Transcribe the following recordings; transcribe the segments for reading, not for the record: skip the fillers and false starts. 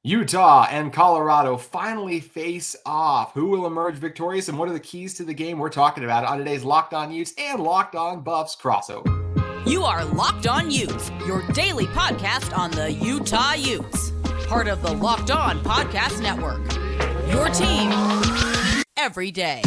Utah and Colorado finally face off. Who will emerge victorious and what are the keys to the game? We're talking about it on today's Locked On Utes and Locked On Buffs crossover. You are Locked On Utes, your daily podcast on the Utah Utes. Part of the Locked On Podcast Network. Your team every day.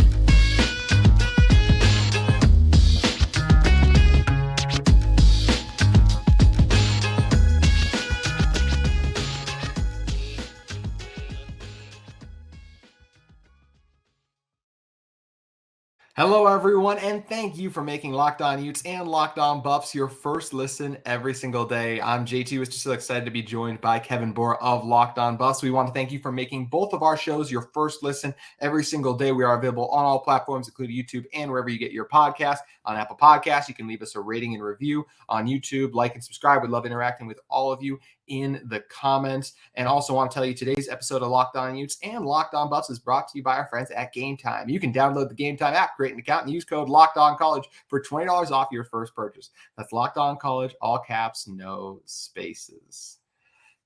Hello, everyone, and thank you for making Locked On Utes and Locked On Buffs your first listen every single day. I'm JT. Was just so excited to be joined by Kevin Bohr of Locked On Buffs. We want to thank you for making both of our shows your first listen every single day. We are available on all platforms, including YouTube and wherever you get your podcast. On Apple Podcasts, you can leave us a rating and review. On YouTube, like and subscribe. We love interacting with all of you in the comments. And also want to tell you today's episode of Locked On Utes and Locked On Buffs is brought to you by our friends at Game Time. You can download the Game Time app, create an account, and use code Locked On College for $20 off your first purchase. That's Locked On College, all caps, no spaces.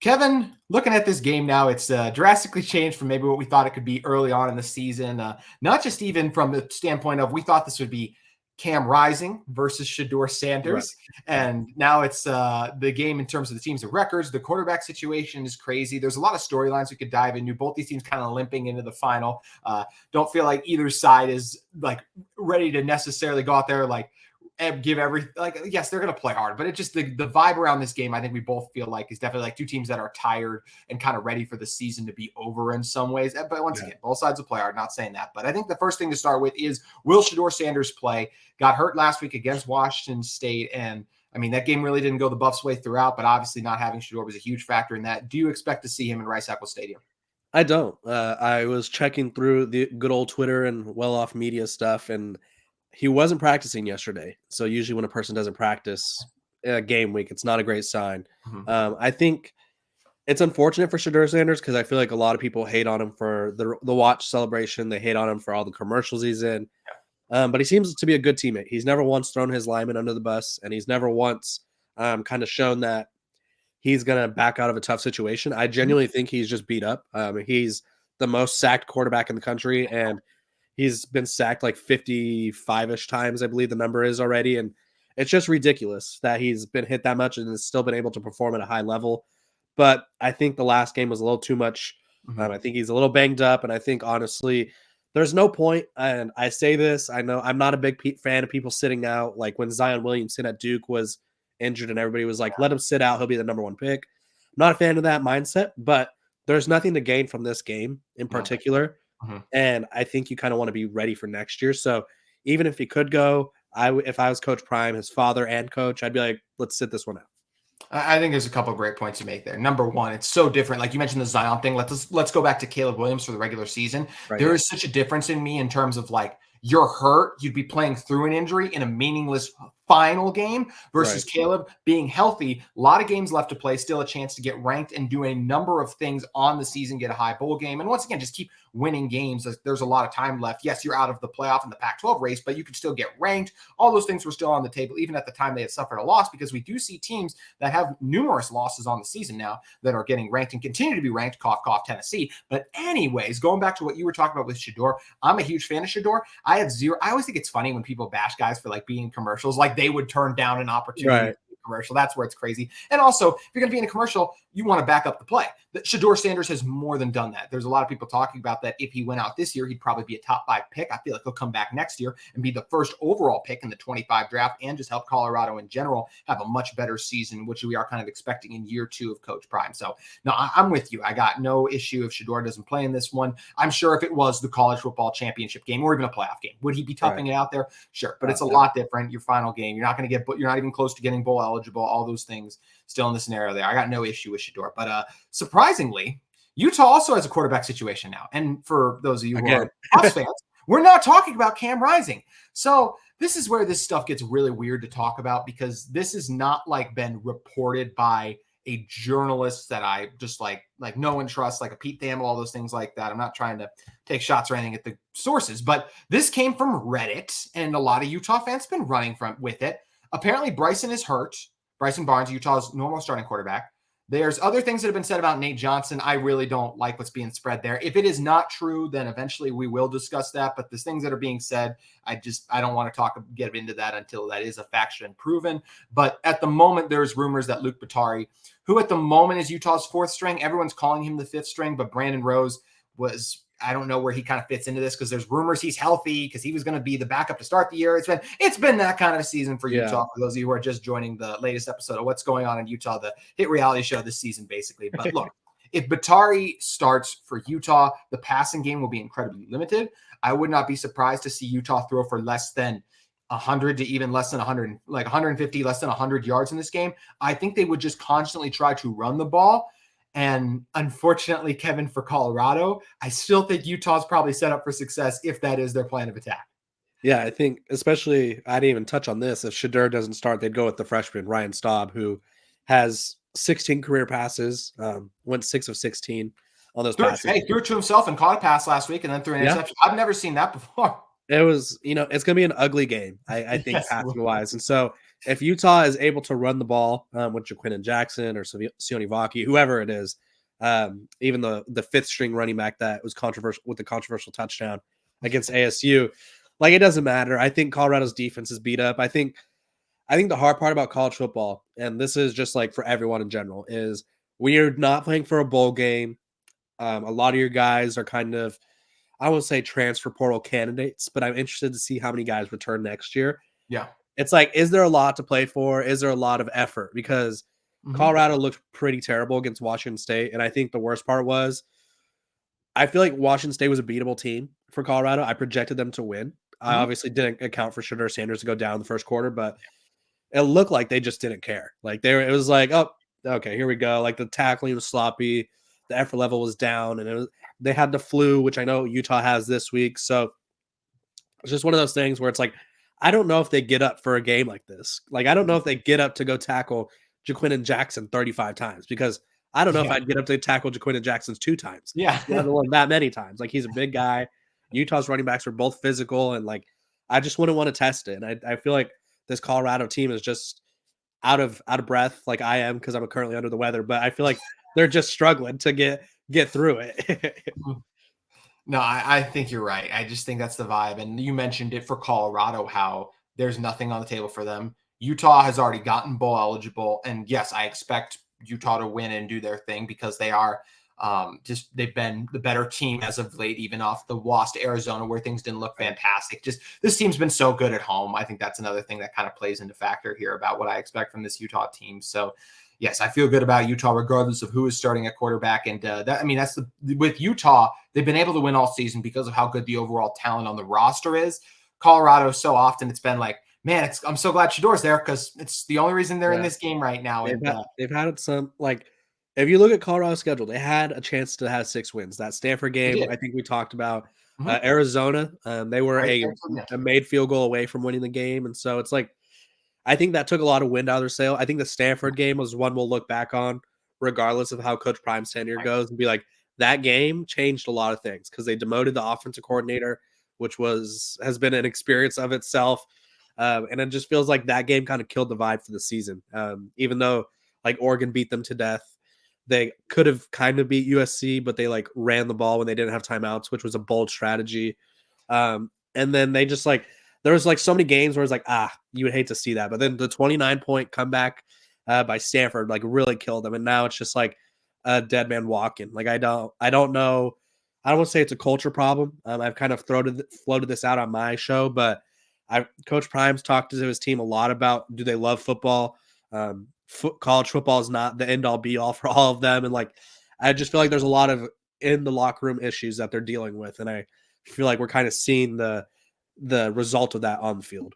Kevin, looking at this game now, it's drastically changed from maybe what we thought it could be early on in the season. Not just even from the standpoint of we thought this would be Cam Rising versus Shedeur Sanders. Right. And now it's the game in terms of the teams and records. The quarterback situation is crazy. There's a lot of storylines we could dive into. Both these teams kind of limping into the final. Don't feel like either side is like ready to necessarily go out there like give every yes, they're going to play hard, but it just the vibe around this game, I think we both feel like is definitely like two teams that are tired and kind of ready for the season to be over in some ways. But once again, both sides will play hard, not saying that. But I think the first thing to start with is, will Shedeur Sanders play? Got hurt last week against Washington State. And I mean, that game really didn't go the Buffs' way throughout, but obviously not having Shedeur was a huge factor in that. Do you expect to see him in Rice-Eccles Stadium? I don't. I was checking through the good old Twitter and well-off media stuff, and he wasn't practicing yesterday. So usually when a person doesn't practice game week, it's not a great sign. Mm-hmm. I think it's unfortunate for Shedeur Sanders because I feel like a lot of people hate on him for the watch celebration. They hate on him for all the commercials he's in. Yeah. But he seems to be a good teammate. He's never once thrown his lineman under the bus, and he's never once kind of shown that he's going to back out of a tough situation. I genuinely think he's just beat up. He's the most sacked quarterback in the country, and he's been sacked like 55-ish times, I believe the number is already. And it's just ridiculous that he's been hit that much and has still been able to perform at a high level. But I think the last game was a little too much. Mm-hmm. I think he's a little banged up. And I think, honestly, there's no point. And I say this, I know I'm not a big fan of people sitting out. Like when Zion Williamson at Duke was injured and everybody was like, let him sit out. He'll be the number one pick. I'm not a fan of that mindset, but there's nothing to gain from this game in particular. Mm-hmm. And I think you kind of want to be ready for next year. So even if he could go, if I was Coach Prime, his father and coach, I'd be like, let's sit this one out. I think there's a couple of great points you make there. Number one, it's so different. Like you mentioned the Zion thing. Let's go back to Caleb Williams for the regular season. Right. There is such a difference in me in terms of like you're hurt, you'd be playing through an injury in a meaningless final game versus Caleb being healthy. A lot of games left to play, still a chance to get ranked and do a number of things on the season, get a high bowl game. And once again, just keep winning games. There's a lot of time left. Yes, you're out of the playoff and the Pac-12 race, but you could still get ranked. All those things were still on the table, even at the time they had suffered a loss, because we do see teams that have numerous losses on the season now that are getting ranked and continue to be ranked, cough, cough, Tennessee. But anyways, going back to what you were talking about with Shedeur, I'm a huge fan of Shedeur. I always think it's funny when people bash guys for like being in commercials, like they would turn down an opportunity. Right. Commercial. That's where it's crazy. And also, if you're going to be in a commercial, you want to back up the play. Shedeur Sanders has more than done that. There's a lot of people talking about that. If he went out this year, he'd probably be a top 5 pick. I feel like he'll come back next year and be the first overall pick in the 25 draft and just help Colorado in general have a much better season, which we are kind of expecting in year 2 of Coach Prime. So no, I'm with you. I got no issue if Shedeur doesn't play in this one. I'm sure if it was the college football championship game or even a playoff game, would he be toughing it out there? Sure. But it's a lot different. Your final game, you're not even close to getting bowl eligible, all those things still in the scenario there. I got no issue with Shedeur, but surprisingly, Utah also has a quarterback situation now. And for those of you who are Buffs fans, we're not talking about Cam Rising. So this is where this stuff gets really weird to talk about, because this is not like been reported by a journalist that I just like no one trusts, like a Pete Thamel, all those things like that. I'm not trying to take shots or anything at the sources, but this came from Reddit, and a lot of Utah fans have been running with it. Apparently Bryson is hurt. Bryson Barnes, Utah's normal starting quarterback. There's other things that have been said about Nate Johnson. I really don't like what's being spread there. If it is not true, then eventually we will discuss that. But the things that are being said, I don't want to get into that until that is a faction and proven. But at the moment, there's rumors that Luke Batari, who at the moment is Utah's fourth string, everyone's calling him the fifth string, but Brandon Rose was, I don't know where he kind of fits into this because there's rumors he's healthy because he was going to be the backup to start the year. It's been that kind of a season for Utah. For those of you who are just joining the latest episode of What's Going On in Utah, the hit reality show this season, basically. But look, if Batari starts for Utah, the passing game will be incredibly limited. I would not be surprised to see Utah throw for less than 100 to even less than 100, like 150, less than 100 yards in this game. I think they would just constantly try to run the ball. And unfortunately, Kevin, for Colorado, I still think Utah's probably set up for success if that is their plan of attack. Yeah, I think especially, I didn't even touch on this. If Shedeur doesn't start, they'd go with the freshman, Ryan Staub, who has 16 career passes, went 6 of 16 on those passes. Hey, threw it to himself and caught a pass last week and then threw an interception. I've never seen that before. It was, it's going to be an ugly game, I think, yes, passing-wise. And so if Utah is able to run the ball with Jaquinton Jackson or Sione Vaki, whoever it is, even the fifth-string running back that was controversial with the controversial touchdown against ASU, like, it doesn't matter. I think Colorado's defense is beat up. I think the hard part about college football, and this is just like for everyone in general, is when you're not playing for a bowl game, a lot of your guys are kind of, I won't say transfer portal candidates, but I'm interested to see how many guys return next year. Yeah. It's like, is there a lot to play for? Is there a lot of effort? Because Colorado looked pretty terrible against Washington State. And I think the worst part was, I feel like Washington State was a beatable team for Colorado. I projected them to win. I obviously didn't account for Shedeur Sanders to go down in the first quarter, but it looked like they just didn't care. Like it was like, oh, okay, here we go. Like the tackling was sloppy. The effort level was down, and they had the flu, which I know Utah has this week. So it's just one of those things where it's like, I don't know if they get up for a game like this. Like, I don't know if they get up to go tackle Jaquinton Jackson 35 times, because I don't know if I'd get up to tackle Jaquinton Jackson's 2 times. Yeah. Let alone that many times. Like, he's a big guy. Utah's running backs were both physical, and like, I just wouldn't want to test it. And I feel like this Colorado team is just out of breath, like I am, because I'm currently under the weather, but I feel like they're just struggling to get through it. No, I think you're right. I just think that's the vibe. And you mentioned it for Colorado, how there's nothing on the table for them. Utah has already gotten bowl eligible. And yes, I expect Utah to win and do their thing because they are they've been the better team as of late, even off the loss to Arizona where things didn't look fantastic. Just this team's been so good at home. I think that's another thing that kind of plays into factor here about what I expect from this Utah team. So yes, I feel good about Utah regardless of who is starting at quarterback. And with Utah, they've been able to win all season because of how good the overall talent on the roster is. Colorado, so often it's been like, man, I'm so glad Shedeur's there because it's the only reason they're in this game right now. They've had some, like, if you look at Colorado's schedule, they had a chance to have 6 wins. That Stanford game, I think we talked about. Arizona, they were a made field goal away from winning the game. And so it's like, I think that took a lot of wind out of their sail. I think the Stanford game was one we'll look back on, regardless of how Coach Prime's tenure goes, and be like, that game changed a lot of things because they demoted the offensive coordinator, which has been an experience of itself. And it just feels like that game kind of killed the vibe for the season. Even though like Oregon beat them to death, they could have kind of beat USC, but they like ran the ball when they didn't have timeouts, which was a bold strategy. And then they just like, there was like so many games where it's like, you would hate to see that. But then the 29-point comeback by Stanford like really killed them. And now it's just like a dead man walking. Like, I don't know. I don't want to say it's a culture problem. I've kind of floated this out on my show, but Coach Prime's talked to his team a lot about, do they love football? College football is not the end all be all for all of them. And like, I just feel like there's a lot of in the locker room issues that they're dealing with. And I feel like we're kind of seeing the result of that on the field.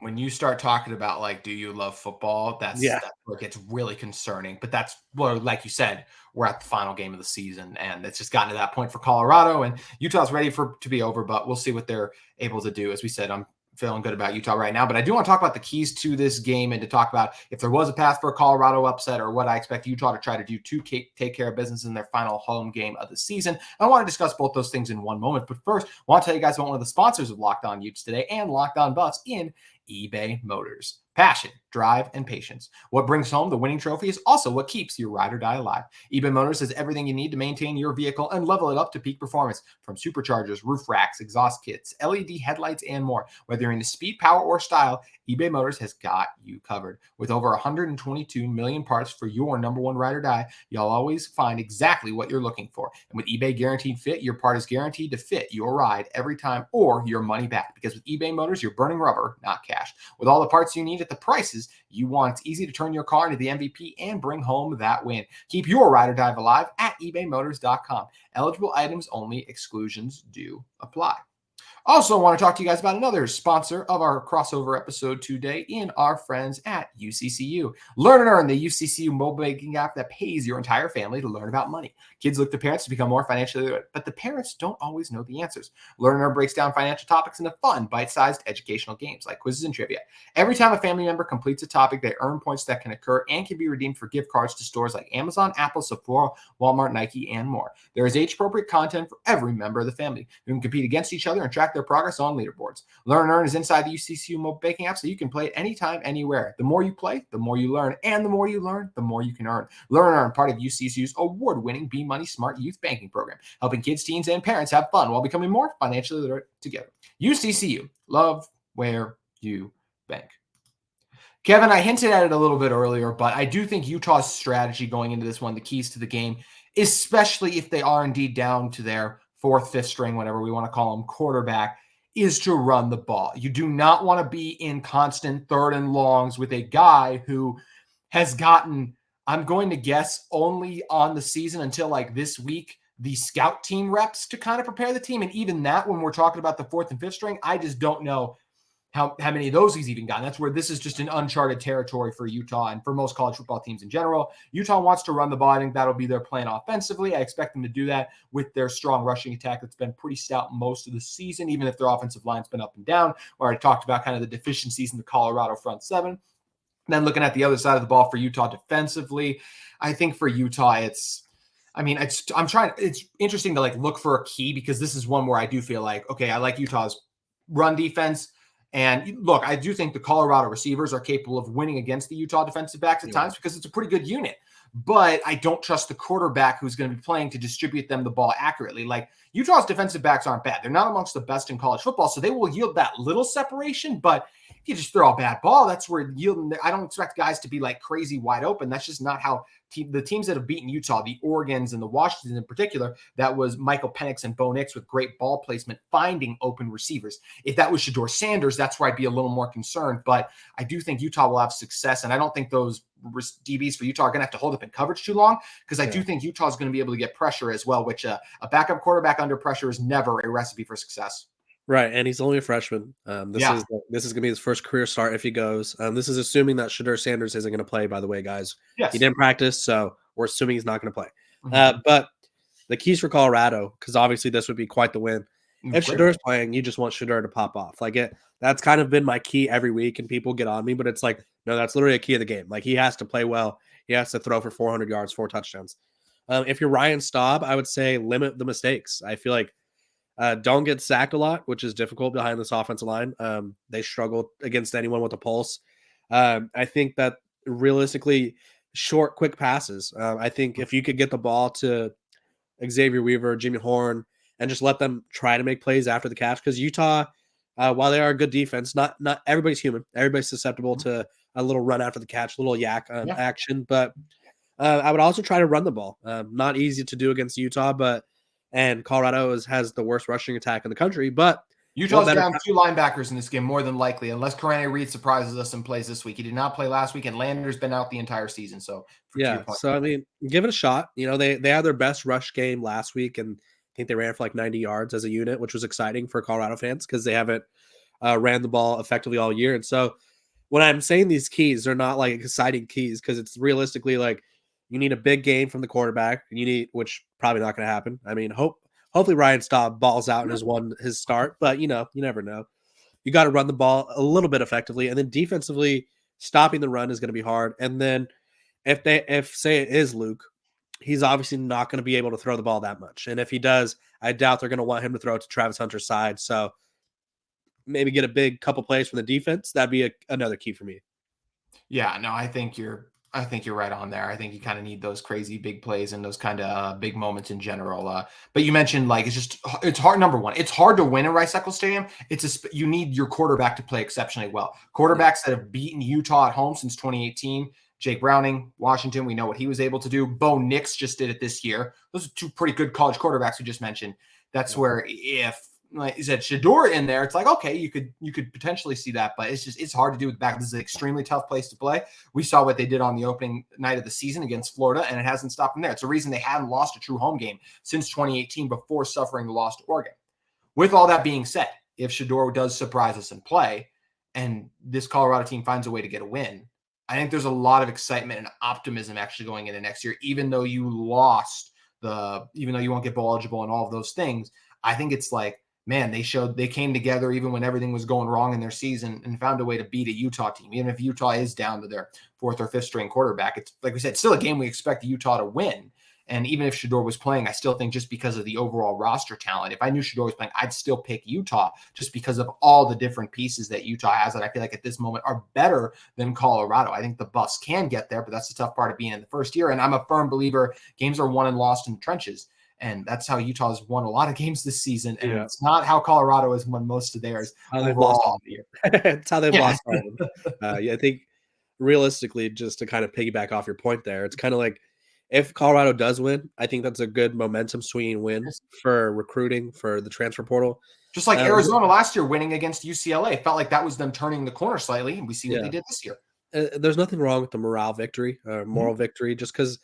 When you start talking about like, do you love football? That's where it gets really concerning. But that's what, like you said, we're at the final game of the season, and it's just gotten to that point for Colorado, and Utah's ready to be over. But we'll see what they're able to do. As we said, I'm feeling good about Utah right now, but I do want to talk about the keys to this game and to talk about if there was a path for a Colorado upset or what I expect Utah to try to do to take care of business in their final home game of the season. I want to discuss both those things in one moment, but first, I want to tell you guys about one of the sponsors of Locked On Utes today and Locked On Buffs in eBay Motors. Passion drive, and patience. What brings home the winning trophy is also what keeps your ride or die alive. eBay Motors has everything you need to maintain your vehicle and level it up to peak performance, from superchargers, roof racks, exhaust kits, LED headlights, and more. Whether you're into speed, power, or style, eBay Motors has got you covered. With over 122 million parts for your number one ride or die, you'll always find exactly what you're looking for. And with eBay Guaranteed Fit, your part is guaranteed to fit your ride every time or your money back. Because with eBay Motors, you're burning rubber, not cash. With all the parts you need at the prices you want, it's easy to turn your car into the MVP and bring home that win. Keep your ride or die alive at ebaymotors.com. Eligible items only, exclusions do apply. Also, want to talk to you guys about another sponsor of our crossover episode today in our friends at UCCU. Learn and Earn, the UCCU mobile banking app that pays your entire family to learn about money. Kids look to parents to become more financially literate, but the parents don't always know the answers. Learn and Earn breaks down financial topics into fun, bite-sized educational games like quizzes and trivia. Every time a family member completes a topic, they earn points that can occur and can be redeemed for gift cards to stores like Amazon, Apple, Sephora, Walmart, Nike, and more. There is age-appropriate content for every member of the family who can compete against each other and track their progress on leaderboards. Learn and Earn is inside the UCCU mobile banking app, so you can play it anytime, anywhere. The more you play, the more you learn, and the more you learn, the more you can earn. Learn and Earn, part of UCCU's award-winning Be Money Smart Youth Banking Program, helping kids, teens, and parents have fun while becoming more financially literate together. UCCU, love where you bank. Kevin, I hinted at it a little bit earlier, but I do think Utah's strategy going into this one, the keys to the game, especially if they are indeed down to their fourth, fifth string, whatever we want to call them, quarterback, is to run the ball. You do not want to be in constant third and longs with a guy who has gotten, I'm going to guess, only on the season until like this week, the scout team reps to kind of prepare the team. And even that, when we're talking about the fourth and fifth string, I just don't know how many of those he's even gotten. That's where this is just an uncharted territory for Utah and for most college football teams in general. Utah wants to run the ball. I think that'll be their plan offensively. I expect them to do that with their strong rushing attack that's been pretty stout most of the season, even if their offensive line's been up and down, where I talked about kind of the deficiencies in the Colorado front seven. And then looking at the other side of the ball for Utah defensively, I think for Utah, it's interesting to like look for a key, because this is one where I do feel like, okay, I like Utah's run defense. And look, I do think the Colorado receivers are capable of winning against the Utah defensive backs at times, because it's a pretty good unit. But I don't trust the quarterback who's going to be playing to distribute them the ball accurately. Like, Utah's defensive backs aren't bad. They're not amongst the best in college football, so they will yield that little separation. But if you just throw a bad ball, that's where yielding. I don't expect guys to be like crazy wide open. That's just not how the teams that have beaten Utah, the Oregons and the Washingtons in particular, that was Michael Penix and Bo Nix with great ball placement, finding open receivers. If that was Shedeur Sanders, that's where I'd be a little more concerned. But I do think Utah will have success, and I don't think those DBs for Utah are going to have to hold up in coverage too long, because I do think Utah is going to be able to get pressure as well, which a backup quarterback under pressure is never a recipe for success. Right, and he's only a freshman. This is going to be his first career start if he goes. This is assuming that Shedeur Sanders isn't going to play, by the way, guys. Yes. He didn't practice, so we're assuming he's not going to play. But the keys for Colorado, because obviously this would be quite the win. If Shedeur's playing, you just want Shedeur to pop off. That's kind of been my key every week, and people get on me, but it's like, no, that's literally a key of the game. Like, he has to play well. He has to throw for 400 yards, 4 touchdowns. If you're Ryan Staub, I would say limit the mistakes. I feel like don't get sacked a lot, which is difficult behind this offensive line. They struggle against anyone with a pulse. I think that realistically, short, quick passes. I think if you could get the ball to Xavier Weaver, Jimmy Horn, and just let them try to make plays after the catch, because Utah, while they are a good defense, not everybody's human. Everybody's susceptible to a little run after the catch, a little yak action. But I would also try to run the ball. Not easy to do against Utah, and Colorado has the worst rushing attack in the country. But Utah's down 2 linebackers in this game, more than likely, unless Karane Reed surprises us and plays this week. He did not play last week, and Lander's been out the entire season. So I mean, give it a shot. You know, they had their best rush game last week, and I think they ran for like 90 yards as a unit, which was exciting for Colorado fans because they haven't ran the ball effectively all year. And so when I'm saying these keys, they're not like exciting keys, because it's realistically like you need a big game from the quarterback. Which probably not going to happen. I mean, hopefully Ryan Staub balls out in his start, but you never know. You got to run the ball a little bit effectively, and then defensively stopping the run is going to be hard. And then if say it is Luke, he's obviously not going to be able to throw the ball that much. And if he does, I doubt they're going to want him to throw it to Travis Hunter's side. So maybe get a big couple plays from the defense. That'd be another key for me. Yeah, no, I think you're right on there. I think you kind of need those crazy big plays and those kind of big moments in general. But you mentioned like it's hard. Number one, it's hard to win in Rice Eccles Stadium. You need your quarterback to play exceptionally well. Quarterbacks that have beaten Utah at home since 2018. Jake Browning, Washington, we know what he was able to do. Bo Nix just did it this year. Those are two pretty good college quarterbacks we just mentioned. That's where if like you said, Shedeur in there, it's like, okay, you could potentially see that, but it's hard to do with the back. This is an extremely tough place to play. We saw what they did on the opening night of the season against Florida, and it hasn't stopped them there. It's a reason they hadn't lost a true home game since 2018 before suffering the loss to Oregon. With all that being said, if Shedeur does surprise us and play, and this Colorado team finds a way to get a win, I think there's a lot of excitement and optimism actually going into next year, even though you won't get bowl eligible and all of those things. I think it's like, man, they came together even when everything was going wrong in their season and found a way to beat a Utah team. Even if Utah is down to their fourth or fifth string quarterback, it's like we said, still a game we expect Utah to win. And even if Shedeur was playing, I still think just because of the overall roster talent, if I knew Shedeur was playing, I'd still pick Utah just because of all the different pieces that Utah has that I feel like at this moment are better than Colorado. I think the Buffs can get there, but that's the tough part of being in the first year. And I'm a firm believer games are won and lost in the trenches. And that's how Utah has won a lot of games this season. And it's not how Colorado has won most of theirs. How they've lost all the year. It's how they've lost all of them. I think realistically, just to kind of piggyback off your point there, it's kind of like if Colorado does win, I think that's a good momentum swinging win for recruiting for the transfer portal. Just like Arizona last year winning against UCLA. Felt like that was them turning the corner slightly. And we see what they did this year. There's nothing wrong with the moral victory, moral victory, just because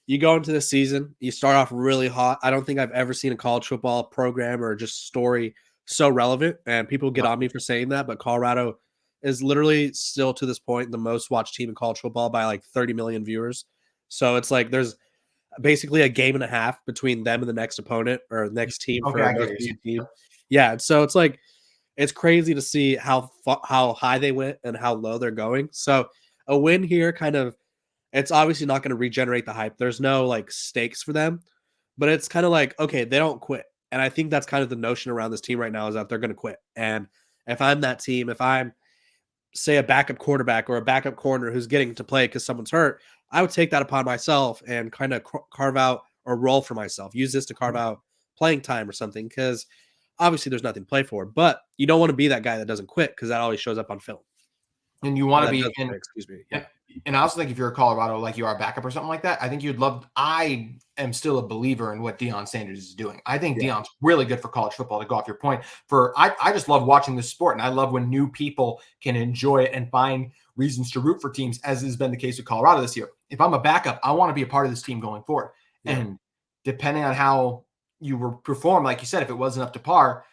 you go into the season, you start off really hot. I don't think I've ever seen a college football program or just story so relevant. And people get on me for saying that, but Colorado is literally still to this point the most watched team in college football by like 30 million viewers. So it's like there's basically a game and a half between them and the next opponent or next team for a team. Yeah, so it's like it's crazy to see how high they went and how low they're going. So a win here kind of it's obviously not going to regenerate the hype. There's no like stakes for them, but it's kind of like, okay, they don't quit. And I think that's kind of the notion around this team right now is that they're going to quit. And if I'm that team, if I'm say a backup quarterback or a backup corner who's getting to play because someone's hurt, I would take that upon myself and kind of carve out or roll for myself. Use this to carve out playing time or something because obviously there's nothing to play for. But you don't want to be that guy that doesn't quit because that always shows up on film. And you want to be in, excuse me. Yeah. And I also think if you're a Colorado, like you are a backup or something like that, I think you'd love. I am still a believer in what Deion Sanders is doing. I think Deion's really good for college football. To go off your point, I just love watching this sport, and I love when new people can enjoy it and find reasons to root for teams, as has been the case with Colorado this year. If I'm a backup, I want to be a part of this team going forward. Yeah. And depending on how you were perform, like you said, if it wasn't up to par,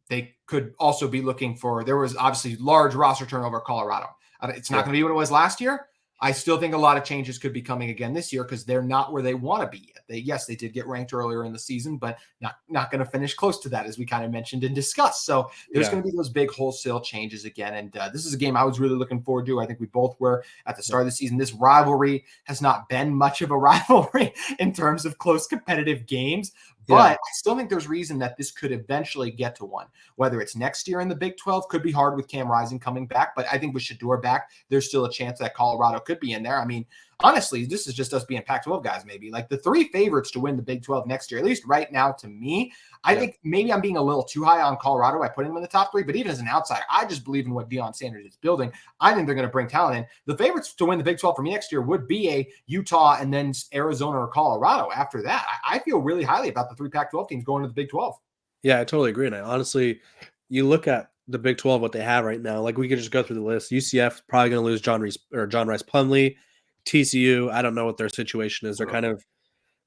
they could also be looking for. There was obviously large roster turnover at Colorado. It's not going to be what it was last year. I still think a lot of changes could be coming again this year because they're not where they want to be yet. They did get ranked earlier in the season, but not going to finish close to that, as we kind of mentioned and discussed. So there's going to be those big wholesale changes again. And this is a game I was really looking forward to. I think we both were at the start of the season. This rivalry has not been much of a rivalry in terms of close competitive games. But I still think there's reason that this could eventually get to one. Whether it's next year in the Big 12, could be hard with Cam Rising coming back. But I think with Shedeur back, there's still a chance that Colorado could be in there. I mean, honestly, this is just us being Pac-12 guys, maybe. Like the three favorites to win the Big 12 next year, at least right now to me. I think maybe I'm being a little too high on Colorado by putting them in the top three. But even as an outsider, I just believe in what Deion Sanders is building. I think they're going to bring talent in. The favorites to win the Big 12 for me next year would be a Utah and then Arizona or Colorado after that. I feel really highly about the three Pac-12 teams going to the Big 12. Yeah, I totally agree. And honestly, you look at the Big 12, what they have right now, like we could just go through the list. UCF probably going to lose John Rice Plumlee. TCU, I don't know what their situation is. They're kind of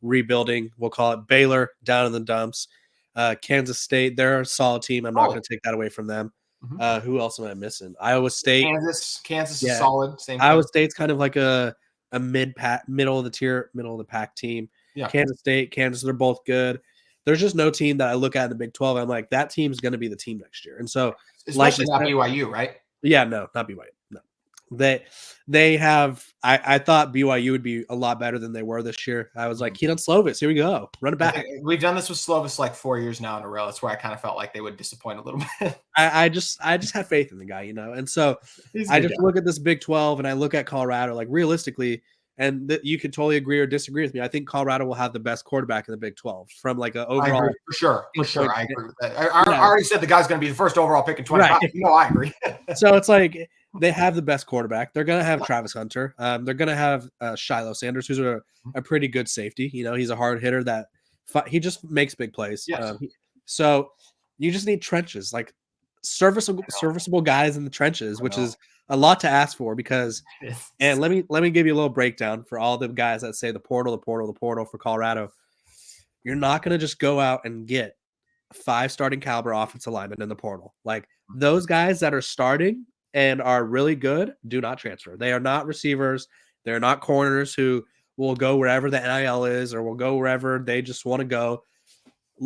rebuilding. We'll call it Baylor down in the dumps. Kansas State, they're a solid team. I'm not going to take that away from them. Who else am I missing? Iowa State. Kansas is solid. Same Iowa State's kind of like a middle of the pack team. Yeah. Kansas State, Kansas, they're both good. There's just no team that I look at in the Big 12. I'm like, that team's going to be the team next year. And so, especially not BYU, right? Yeah, no, not BYU. No. They have. I thought BYU would be a lot better than they were this year. I was like, Keaton Slovis, here we go, run it back. We've done this with Slovis like 4 years now in a row. That's where I kind of felt like they would disappoint a little bit. I just have faith in the guy, and so I just look at this Big 12 and I look at Colorado, like realistically, and you could totally agree or disagree with me. I think Colorado will have the best quarterback in the Big 12 from like an overall. I agree, for sure. I agree with that. I already said the guy's going to be the first overall pick in 25. Right. I agree. So it's like they have the best quarterback. They're going to have Travis Hunter. They're going to have Shedeur Sanders, who's a pretty good safety. He's a hard hitter that he just makes big plays. Yes. So you just need trenches, like serviceable guys in the trenches, which is a lot to ask for because, and let me give you a little breakdown for all the guys that say the portal for Colorado. You're not going to just go out and get 5 starting caliber offensive linemen in the portal. Like those guys that are starting and are really good do not transfer. They are not receivers. They're not corners who will go wherever the NIL is or will go wherever they just want to go.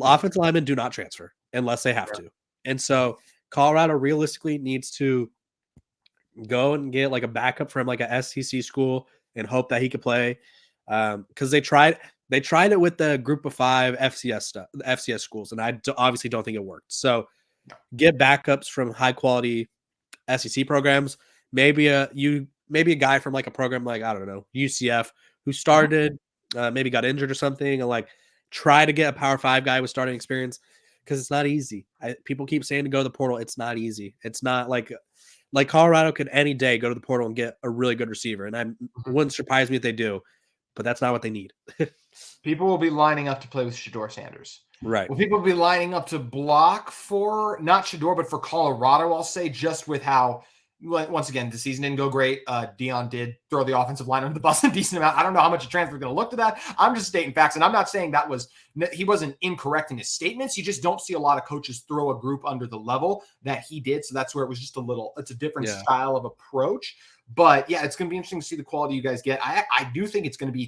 Offensive linemen do not transfer unless they have to. And so Colorado realistically needs to go and get like a backup from like a SEC school and hope that he could play. Because they tried it with the group of 5 FCS schools, and I obviously don't think it worked. So get backups from high quality SEC programs. Maybe a guy from like a program like, I don't know, UCF who started, maybe got injured or something, and like try to get a Power 5 guy with starting experience because it's not easy. People keep saying to go to the portal. It's not easy. It's not like Colorado could any day go to the portal and get a really good receiver, and it wouldn't surprise me if they do, but that's not what they need. People will be lining up to play with Shedeur Sanders. Right. Well, people will be lining up to block for not Shedeur, but for Colorado, I'll say, just with how, once again, the season didn't go great. Deion did throw the offensive line under the bus a decent amount. I don't know how much a transfer is going to look to that. I'm just stating facts, and I'm not saying he wasn't incorrect in his statements. You just don't see a lot of coaches throw a group under the level that he did, so that's where it was just it's a different style of approach. But yeah, it's going to be interesting to see the quality you guys get. I do think it's going to be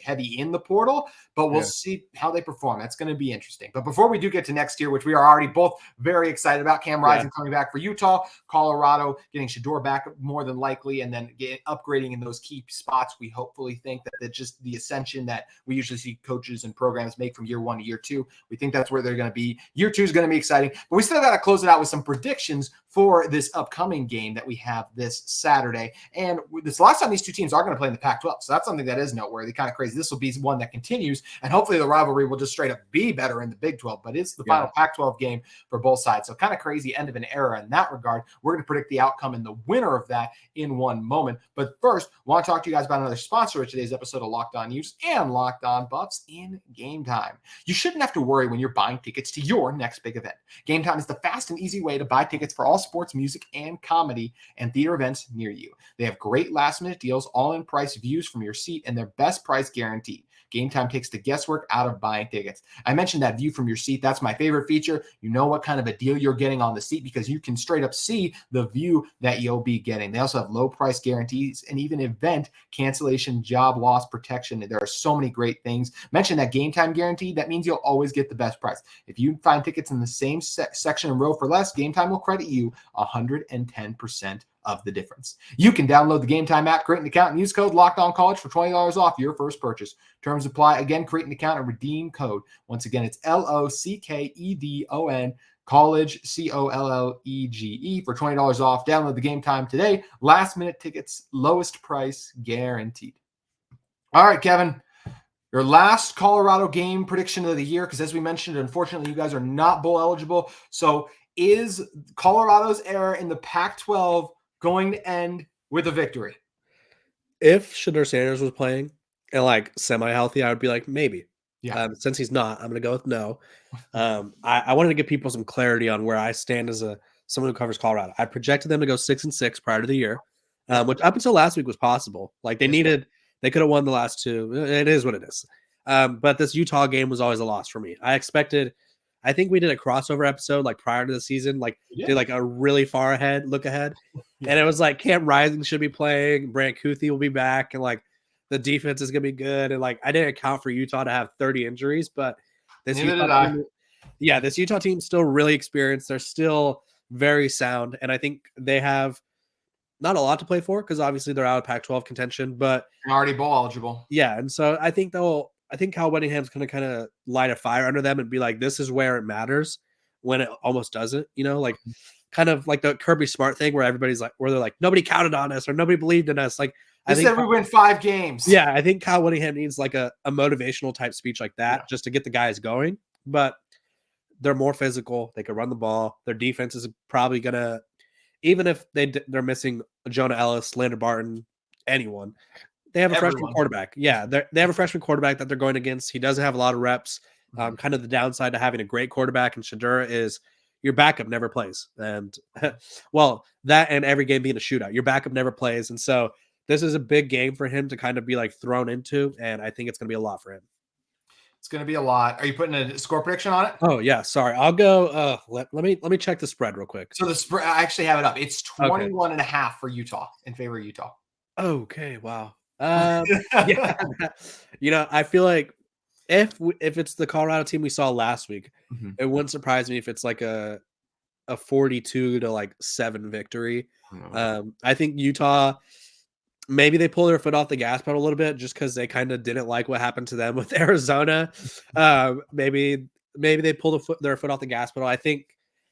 heavy in the portal, but we'll see how they perform. That's going to be interesting. But before we do get to next year, which we are already both very excited about, Cam Rising coming back for Utah, Colorado getting Shedeur back more than likely, and then upgrading in those key spots. We hopefully think that just the ascension that we usually see coaches and programs make from year 1 to year 2, we think that's where they're going to be. Year 2 is going to be exciting, but we still got to close it out with some predictions for this upcoming game that we have this Saturday. And this last time these two teams are going to play in the Pac-12. So that's something that is noteworthy, kind of crazy. This will be one that continues, and hopefully the rivalry will just straight up be better in the Big 12, but it's the final Pac-12 game for both sides. So kind of crazy end of an era in that regard. We're going to predict the outcome and the winner of that in one moment. But first, I want to talk to you guys about another sponsor of today's episode of Locked On Utes and Locked On Buffs in Game Time. You shouldn't have to worry when you're buying tickets to your next big event. Game Time is the fast and easy way to buy tickets for all sports, music, and comedy and theater events near you. They have great last-minute deals, all-in price views from your seat, and their best price guaranteed. Game Time takes the guesswork out of buying tickets. I mentioned that view from your seat. That's my favorite feature. You know what kind of a deal you're getting on the seat because you can straight up see the view that you'll be getting. They also have low price guarantees and even event cancellation, job loss protection. There are so many great things. Mention that Game Time guarantee. That means you'll always get the best price. If you find tickets in the same section and row for less, Game Time will credit you 110% of the difference. You can download the Game Time app, create an account, and use code LOCKEDONCollege for $20 off your first purchase. Terms apply. Again, create an account and redeem code. Once again, it's LOCKEDON college, COLLEGE for $20 off. Download the Game Time today. Last minute tickets, lowest price guaranteed. All right, Kevin, your last Colorado game prediction of the year, because as we mentioned, unfortunately, you guys are not bowl eligible. So is Colorado's era in the Pac-12 going to end with a victory? If Shedeur Sanders was playing and like semi-healthy, I would be like, maybe. Yeah. Since he's not, I'm going to go with no. I wanted to give people some clarity on where I stand as someone who covers Colorado. I projected them to go 6-6 prior to the year, which up until last week was possible. Like they could have won the last 2. It is what it is. But this Utah game was always a loss for me. I think we did a crossover episode like prior to the season, like did like a really far look ahead. And it was like Cam Rising should be playing, Brant Kuthi will be back, and like the defense is gonna be good. And like I didn't account for Utah to have 30 injuries, but this Utah team's still really experienced. They're still very sound, and I think they have not a lot to play for because obviously they're out of Pac-12 contention, but and already bowl eligible. Yeah, and so I think Kyle Whittingham's going to kind of light a fire under them and be like, this is where it matters when it almost doesn't, like kind of like the Kirby Smart thing where everybody's like, where they're like, nobody counted on us or nobody believed in us. Like, I think we win 5 games. Yeah, I think Kyle Whittingham needs like a motivational type speech like that just to get the guys going. But they're more physical. They can run the ball. Their defense is probably going to, even if they're missing Jonah Ellis, Landon Barton, anyone, they have a freshman quarterback. Yeah, they have a freshman quarterback that they're going against. He doesn't have a lot of reps. Kind of the downside to having a great quarterback in Shedeur is your backup never plays. And, well, that and every game being a shootout. Your backup never plays. And so this is a big game for him to kind of be like thrown into, and I think it's going to be a lot for him. It's going to be a lot. Are you putting a score prediction on it? Oh yeah, sorry. I'll go. Let me check the spread real quick. So the spread, I actually have it up. It's 21.5 for Utah, in favor of Utah. Okay, wow. Yeah, I feel like if it's the Colorado team we saw last week, it wouldn't surprise me if it's like a 42-7 victory. I think Utah, maybe they pull their foot off the gas pedal a little bit just because they kind of didn't like what happened to them with Arizona. Maybe they pull their foot off the gas pedal. I think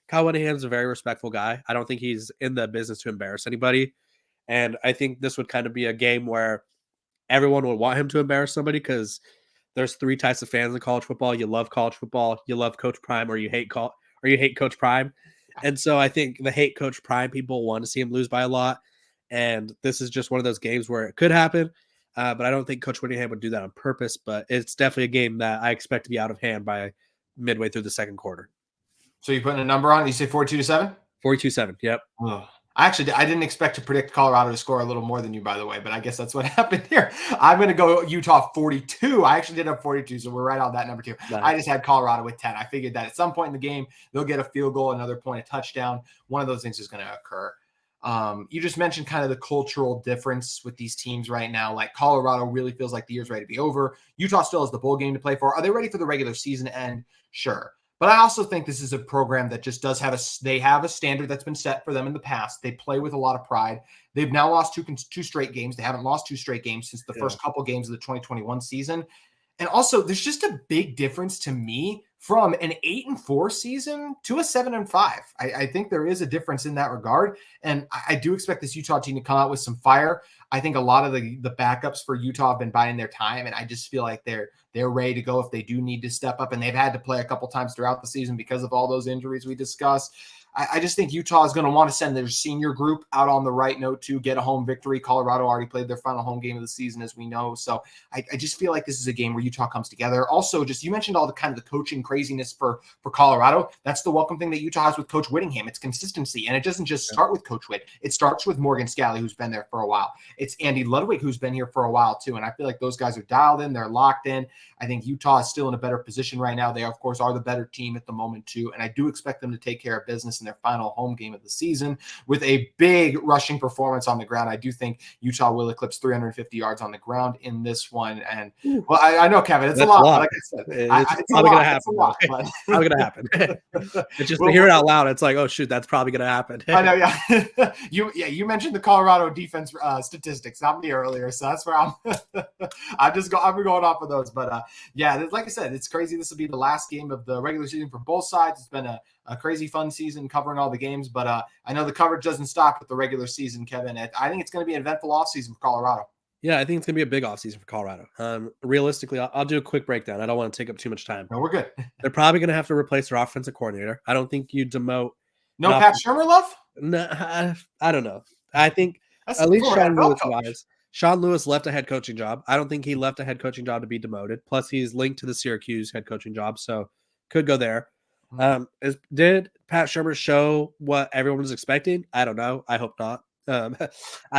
Kyle Whittingham's a very respectful guy. I don't think he's in the business to embarrass anybody. And I think this would kind of be a game where everyone would want him to embarrass somebody because there's 3 types of fans in college football. You love college football, you love Coach Prime, or you hate Coach Prime. And so I think the hate Coach Prime people want to see him lose by a lot. And this is just one of those games where it could happen. But I don't think Coach Whittingham would do that on purpose. But it's definitely a game that I expect to be out of hand by midway through the second quarter. So you're putting a number on it? You say 42-7? 42-7, yep. Oh. I didn't expect to predict Colorado to score a little more than you, by the way, but I guess that's what happened here. I'm going to go Utah 42. I actually did have 42, so we're right on that number too. Nice. I just had Colorado with 10. I figured that at some point in the game, they'll get a field goal, another point, a touchdown. One of those things is going to occur. You just mentioned kind of the cultural difference with these teams right now. Like Colorado really feels like the year's ready to be over. Utah still has the bowl game to play for. Are they ready for the regular season end? Sure. But I also think this is a program that just does have a standard that's been set for them in the past. They play with a lot of pride. They've now lost two straight games. They haven't lost 2 straight games since the first couple games of the 2021 season. And also, there's just a big difference to me from an 8-4 season to a 7-5. I think there is a difference in that regard. And I do expect this Utah team to come out with some fire. I think a lot of the backups for Utah have been biding their time, and I just feel like they're ready to go if they do need to step up. And they've had to play a couple times throughout the season because of all those injuries we discussed. I just think Utah is going to want to send their senior group out on the right note to get a home victory. Colorado already played their final home game of the season, as we know. So I just feel like this is a game where Utah comes together. Also, just you mentioned all the kind of the coaching craziness for Colorado. That's the welcome thing that Utah has with Coach Whittingham. It's consistency. And it doesn't just start with Coach Whitt. It starts with Morgan Scalley, who's been there for a while. It's Andy Ludwig, who's been here for a while too. And I feel like those guys are dialed in. They're locked in. I think Utah is still in a better position right now. They, of course, are the better team at the moment too. And I do expect them to take care of business in their final home game of the season with a big rushing performance on the ground. I do think Utah will eclipse 350 yards on the ground in this one. And well, I know, Kevin, it's a lot. Like I said, it's probably going to happen. It's probably going to happen. It's just to hear it out loud. It's like, oh shoot, that's probably going to happen. I know. Yeah. You mentioned the Colorado defense statistics, not me earlier. So that's where I'm going off of those. But yeah, like I said, it's crazy. This will be the last game of the regular season for both sides. It's been a crazy fun season covering all the games, but I know the coverage doesn't stop with the regular season, Kevin. I think it's going to be an eventful offseason for Colorado. Yeah, I think it's going to be a big offseason for Colorado. Realistically, I'll do a quick breakdown. I don't want to take up too much time. No, we're good. They're probably going to have to replace their offensive coordinator. I don't think you demote. No Pat Shurmur love? No, I don't know. I think at least Sean Lewis left a head coaching job. I don't think he left a head coaching job to be demoted. Plus, he's linked to the Syracuse head coaching job, so could go there. Did Pat Shurmur show what everyone was expecting? I don't know. I hope not. I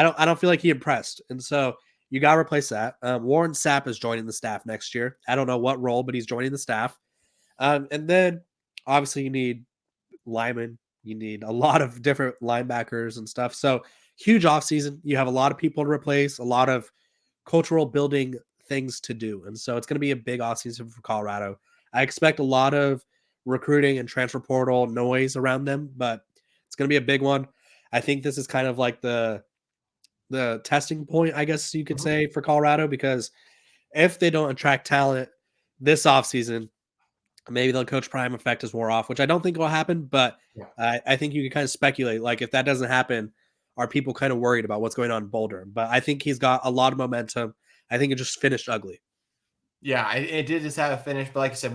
don't feel like he impressed, and so you got to replace that. Warren Sapp is joining the staff next year. I don't know what role, but he's joining the staff. And then obviously you need linemen. You need a lot of different linebackers and stuff. So huge offseason. You have a lot of people to replace, a lot of cultural building things to do. And so it's going to be a big offseason for Colorado. I expect a lot of recruiting and transfer portal noise around them, but it's going to be a big one. I think this is kind of like the the testing point, I guess you could say, for Colorado, because if they don't attract talent this offseason, maybe the coach prime effect is wore off, which I don't think will happen, but I think you can kind of speculate, like, if that doesn't happen, are people kind of worried about what's going on in Boulder? But I think he's got a lot of momentum. I think it just finished ugly. Yeah, it did just have a finish, but like I said,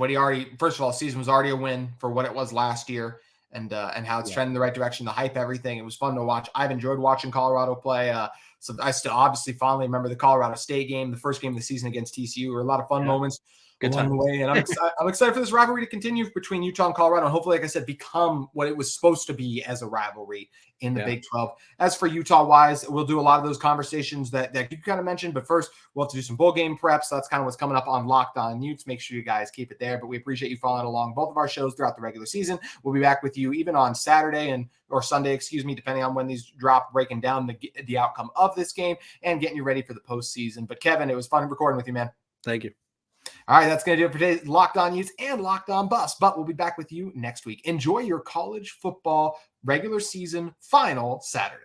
first of all, season was already a win for what it was last year, and how it's trending in the right direction, the hype, everything. It was fun to watch. I've enjoyed watching Colorado play. So I still obviously fondly remember the Colorado State game, the first game of the season against TCU. Were a lot of fun moments along the way, and I'm excited for this rivalry to continue between Utah and Colorado, and hopefully, like I said, become what it was supposed to be as a rivalry in the Big 12. As for Utah-wise, we'll do a lot of those conversations that you kind of mentioned, but first, we'll have to do some bowl game prep, so that's kind of what's coming up on Locked On Utes. Make sure you guys keep it there, but we appreciate you following along both of our shows throughout the regular season. We'll be back with you even on Saturday or Sunday, depending on when these drop, breaking down the outcome of this game and getting you ready for the postseason. But Kevin, it was fun recording with you, man. Thank you. All right, that's going to do it for today's Locked On Utes and Locked On Buffs, but we'll be back with you next week. Enjoy your college football regular season final Saturday.